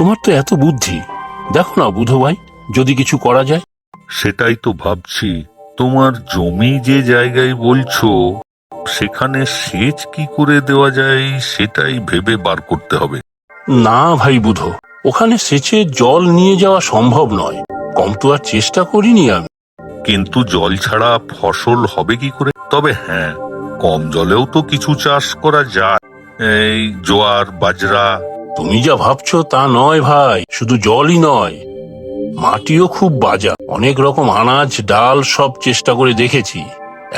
তোমার তো এত বুদ্ধি, দেখো না বুধো ভাই, যদি কিছু করা যায়। সেটাই তো ভাবছি। তোমার জমি যে জায়গায় বলছো, সেখানে সেচ কি করে দেওয়া যায় সেটাই ভেবে বার করতে হবে। না ভাই বুধো, ওখানে সেচের জল নিয়ে যাওয়া সম্ভব নয়। কম তো আর চেষ্টা করিনি আমি। কিন্তু জল ছাড়া ফসল হবে কি করে? তবে হ্যাঁ, কম জলেও তো কিছু চাষ করা যায়, এই জোয়ার বাজরা। তুমি যা ভাবছো তা নয় ভাই, শুধু জলই নয়, মাটিও খুব বাজা। অনেক রকম আনাজ ডাল সব চেষ্টা করে দেখেছি।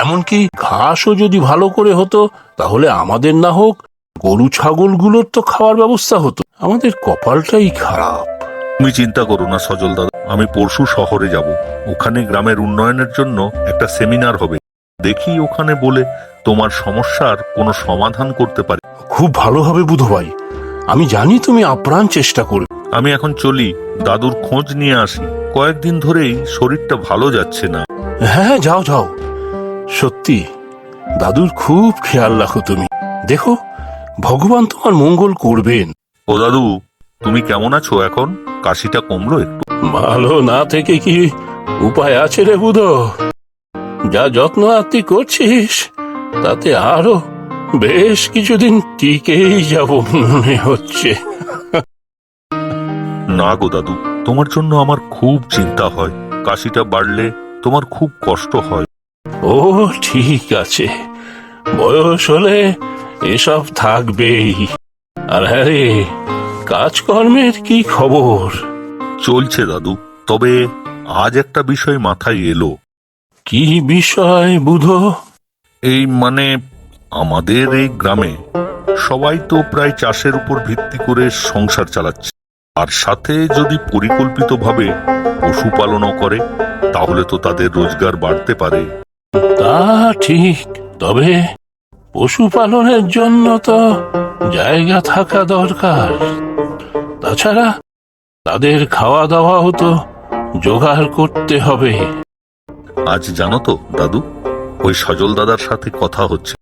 এমনকি ঘাসও যদি ভালো করে হতো, তাহলে আমাদের না হোক গরু ছাগলগুলোর তো খাওয়ার ব্যবস্থা হতো। আমাদের কপালটাই খারাপ। তুমি চিন্তা করো না সজল দাদা, আমি পরশু শহরে যাব। ওখানে গ্রামের উন্নয়নের জন্য একটা সেমিনার হবে। দেখি ওখানে বলে তোমার সমস্যার কোনো সমাধান করতে পারি। খুব ভালো হবে বুধো ভাই, আমি জানি তুমি আপ্রাণ চেষ্টা করবে। আমি এখন চলি, দাদুর খোঁজ নিয়ে আসি। কয়েকদিন ধরেই শরীরটা ভালো যাচ্ছে না। হ্যাঁ যাও যাও, সত্যি দাদুর খুব খেয়াল রাখো তুমি। দেখো, ভগবান তোমার মঙ্গল করবেন। ও দাদু, তুমি কেমন আছো এখন? কাশিটা কমলো একটু? ভালো না থেকে কি উপায় আছে রে বুধো? যা যত্ন আত্তি করছিস, তাতে আরো বেশ কিছুদিন টিকেই যাব মনে হচ্ছে। না গো দাদু, তোমার জন্য আমার খুব চিন্তা হয়। কাশিটা বাড়লে তোমার খুব কষ্ট হয়। ও ঠিক আছে, বয়স হলে এসব থাকবেই। আর হ্যাঁ রে, কাজকর্মের কি খবর? চলছে দাদু, তবে আজ একটা বিষয় মাথায় এলো। কি বিষয় বুধো? এই মানে, আমাদের এই গ্রামে সবাই তো প্রায় চাষের উপর ভিত্তি করে সংসার চালাচ্ছে। আর সাথে যদি পরিকল্পিতভাবে পশুপালনও করে, তাহলে তো তাদের রোজগার বাড়তে পারে। তা ঠিক, তবে পশুপালনের জন্য তো জায়গা থাকা দরকার। তাছাড়া তাদের খাওয়া দাওয়াও তো জোগাড় করতে হবে। আজ জানো তো দাদু, ওই সজল দাদার সাথে কথা হচ্ছে।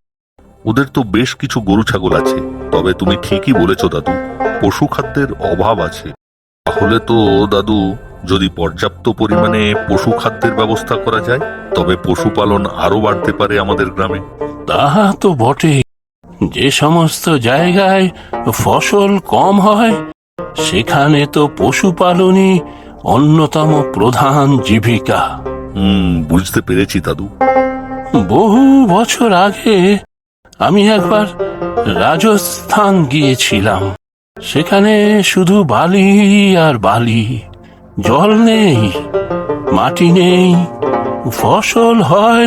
ওদের তো বেশ কিছু গরু ছাগল আছে। তবে তুমি ঠিকই বলেছো দাদু, পশু খাদ্যের অভাব আছে। তাহলে তো দাদু, যদি পর্যাপ্ত পরিমাণে পশু খাদ্যের ব্যবস্থা করা যায়, তবে পশুপালন আরো বাড়তে পারে আমাদের গ্রামে। তা তো বটে, যে সমস্ত জায়গায় ফসল কম হয়, সেখানে তো পশুপালনই অন্যতম প্রধান জীবিকা। বুঝতে পেরেছি দাদু। বহু বছর আগে আমি একবার রাজস্থান গিয়েছিলাম। সেখানে শুধু বালি আর বালি, জল নেই, মাটি নেই, ফসল হয়